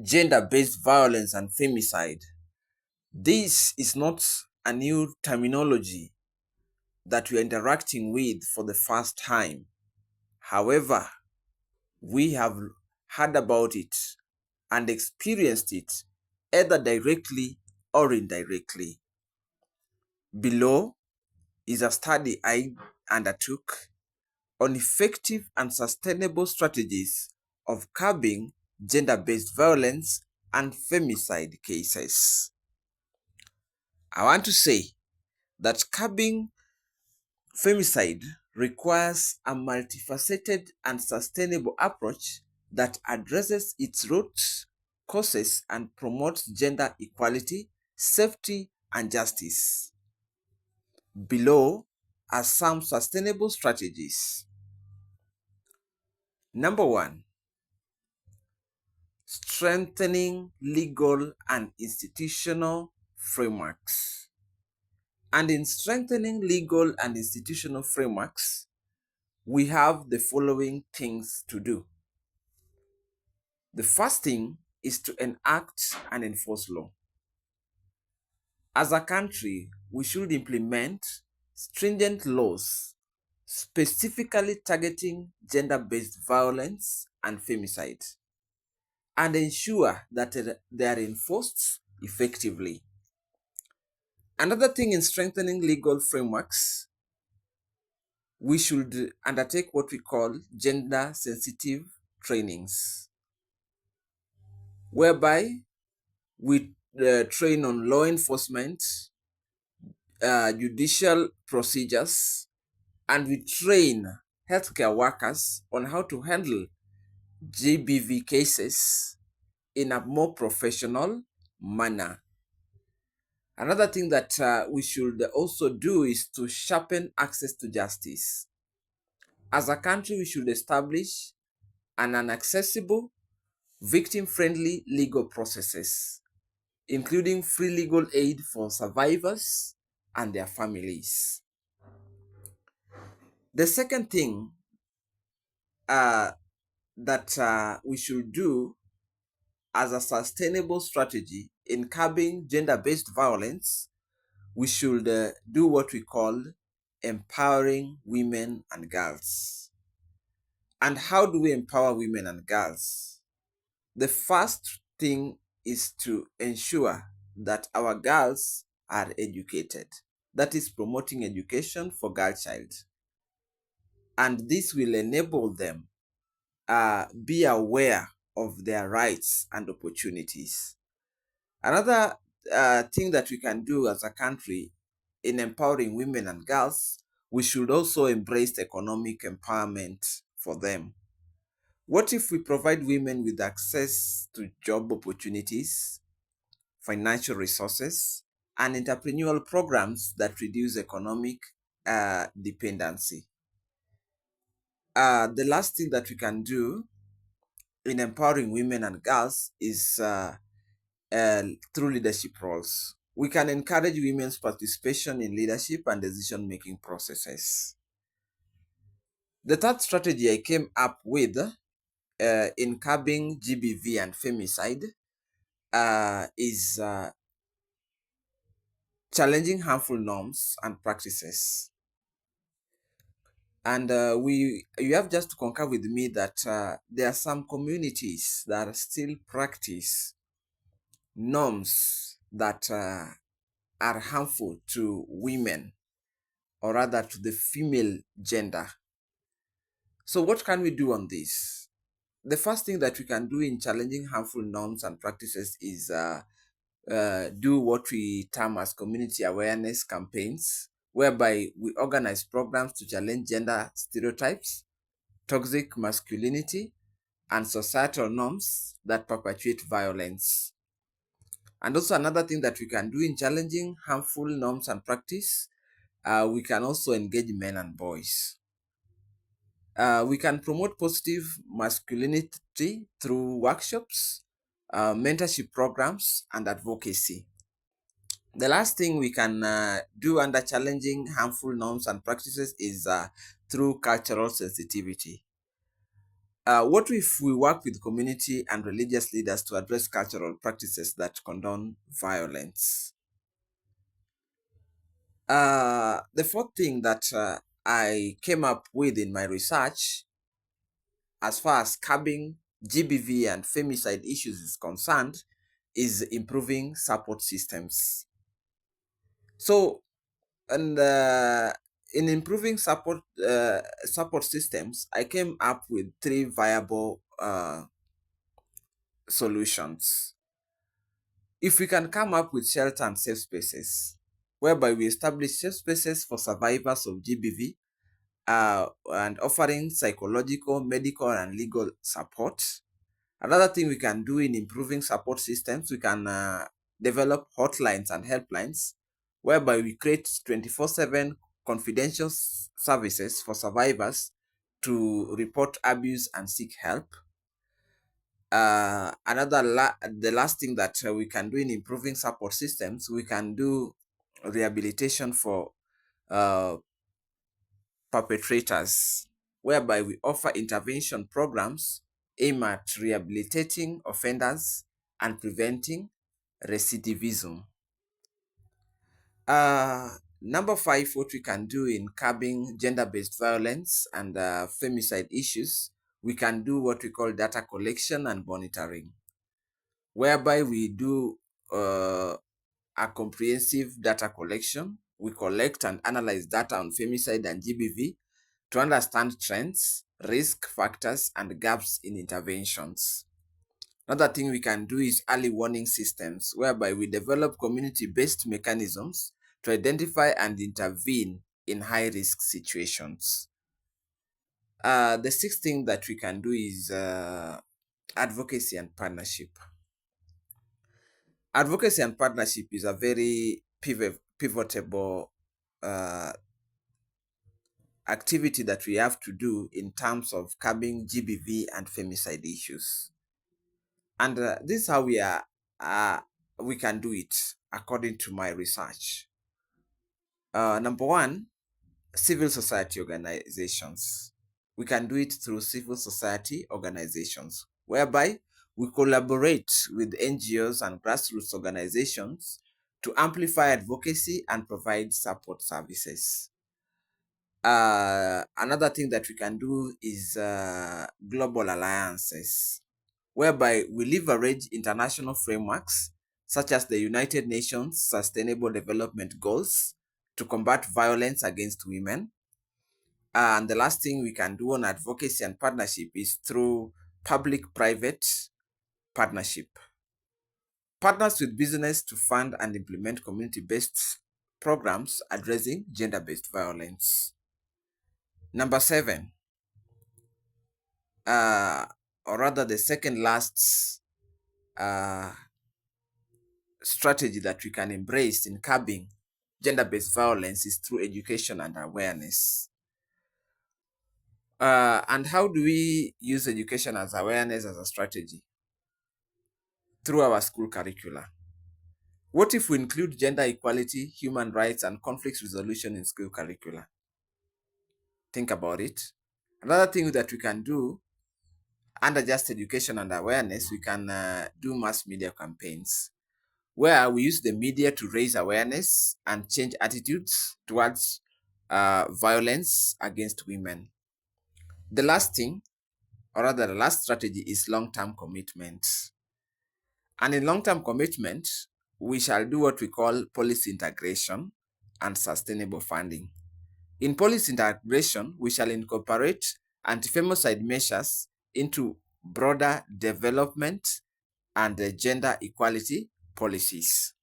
gender-based violence and femicide. This is not a new terminology that we are interacting with for the first time. However, we have heard about it and experienced it either directly or indirectly. Below is a study I undertook on effective and sustainable strategies of curbing gender-based violence and femicide cases. I want to say that curbing femicide requires a multifaceted and sustainable approach that addresses its roots, causes, and promotes gender equality, safety, and justice. Below are some sustainable strategies. Number 1, strengthening legal and institutional frameworks. And in strengthening legal and institutional frameworks, we have the following things to do. The first thing is to enact and enforce law. As a country, we should implement stringent laws specifically targeting gender-based violence and femicide, and ensure that they are enforced effectively. Another thing in strengthening legal frameworks, we should undertake what we call gender-sensitive trainings, whereby we train on law enforcement, judicial procedures, and we train healthcare workers on how to handle GBV cases in a more professional manner. Another thing that we should also do is to sharpen access to justice. As a country, we should establish an accessible, victim-friendly legal processes, including free legal aid for survivors and their families. The second thing that we should do as a sustainable strategy in curbing gender-based violence, we should do what we call empowering women and girls. And how do we empower women and girls? The first thing is to ensure that our girls are educated. That is promoting education for girl child. And this will enable them be aware of their rights and opportunities. Another thing that we can do as a country in empowering women and girls, we should also embrace economic empowerment for them. What if we provide women with access to job opportunities, financial resources, and entrepreneurial programs that reduce economic dependency? The last thing that we can do in empowering women and girls is through leadership roles. We can encourage women's participation in leadership and decision-making processes. The third strategy I came up with in curbing GBV and femicide is challenging harmful norms and practices. And you have just to concur with me that there are some communities that still practice norms that are harmful to women, or rather to the female gender. So what can we do on this? The first thing that we can do in challenging harmful norms and practices is do what we term as community awareness campaigns, whereby we organize programs to challenge gender stereotypes, toxic masculinity, and societal norms that perpetuate violence. And also another thing that we can do in challenging harmful norms and practice, we can also engage men and boys. We can promote positive masculinity through workshops, mentorship programs, and advocacy. The last thing we can do under challenging harmful norms and practices is through cultural sensitivity. What if we work with community and religious leaders to address cultural practices that condone violence? The fourth thing that I came up with in my research, as far as curbing GBV and femicide issues is concerned, is improving support systems. So, and in improving support systems, I came up with three viable solutions. If we can come up with shelter and safe spaces, whereby we establish safe spaces for survivors of GBV, and offering psychological, medical, and legal support. Another thing we can do in improving support systems, we can develop hotlines and helplines, whereby we create 24/7 confidential services for survivors to report abuse and seek help. The last thing that we can do in improving support systems, we can do rehabilitation for perpetrators, whereby we offer intervention programs aimed at rehabilitating offenders and preventing recidivism. Number five, what we can do in curbing gender-based violence and femicide issues, we can do what we call data collection and monitoring, whereby we do a comprehensive data collection. We collect and analyze data on femicide and GBV to understand trends, risk factors, and gaps in interventions. Another thing we can do is early warning systems, whereby we develop community-based mechanisms to identify and intervene in high-risk situations. The sixth thing that we can do is advocacy and partnership. Advocacy and partnership is a very pivotal activity that we have to do in terms of curbing GBV and femicide issues. And this is how we can do it according to my research. Number one, civil society organizations. We can do it through civil society organizations, whereby we collaborate with NGOs and grassroots organizations to amplify advocacy and provide support services. Another thing that we can do is global alliances, whereby we leverage international frameworks such as the United Nations Sustainable Development Goals to combat violence against women. And the last thing we can do on advocacy and partnership is through public-private partnership. Partners with business to fund and implement community-based programs addressing gender-based violence. Number seven, or rather the second last strategy that we can embrace in curbing gender-based violence is through education and awareness. And how do we use education as awareness as a strategy? Through our school curricula. What if we include gender equality, human rights, and conflict resolution in school curricula? Think about it. Another thing that we can do under just education and awareness, we can do mass media campaigns, where we use the media to raise awareness and change attitudes towards violence against women. The last thing, or rather the last strategy, is long-term commitment. And in long-term commitment, we shall do what we call policy integration and sustainable funding. In policy integration, we shall incorporate anti-femicide measures into broader development and gender equality policies.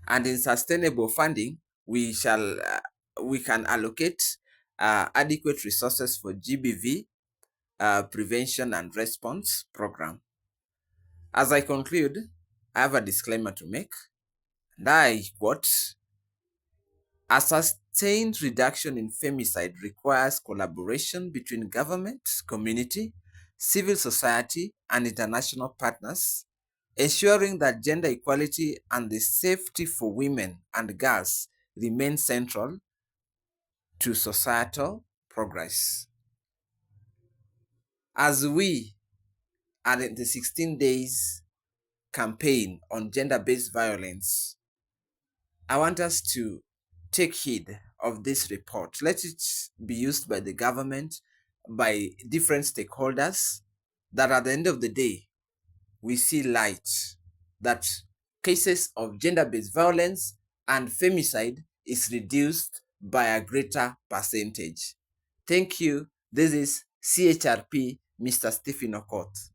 And in sustainable funding, we can allocate adequate resources for GBV prevention and response program. As I conclude, I have a disclaimer to make, and I quote, "A sustained reduction in femicide requires collaboration between government, community, civil society, and international partners, ensuring that gender equality and the safety for women and girls remain central to societal progress." As we are in the 16 days campaign on gender-based violence, I want us to take heed of this report. Let it be used by the government, by different stakeholders, that at the end of the day, we see light, that cases of gender-based violence and femicide is reduced by a greater percentage. Thank you. This is CHRP, Mr. Stephen Okot.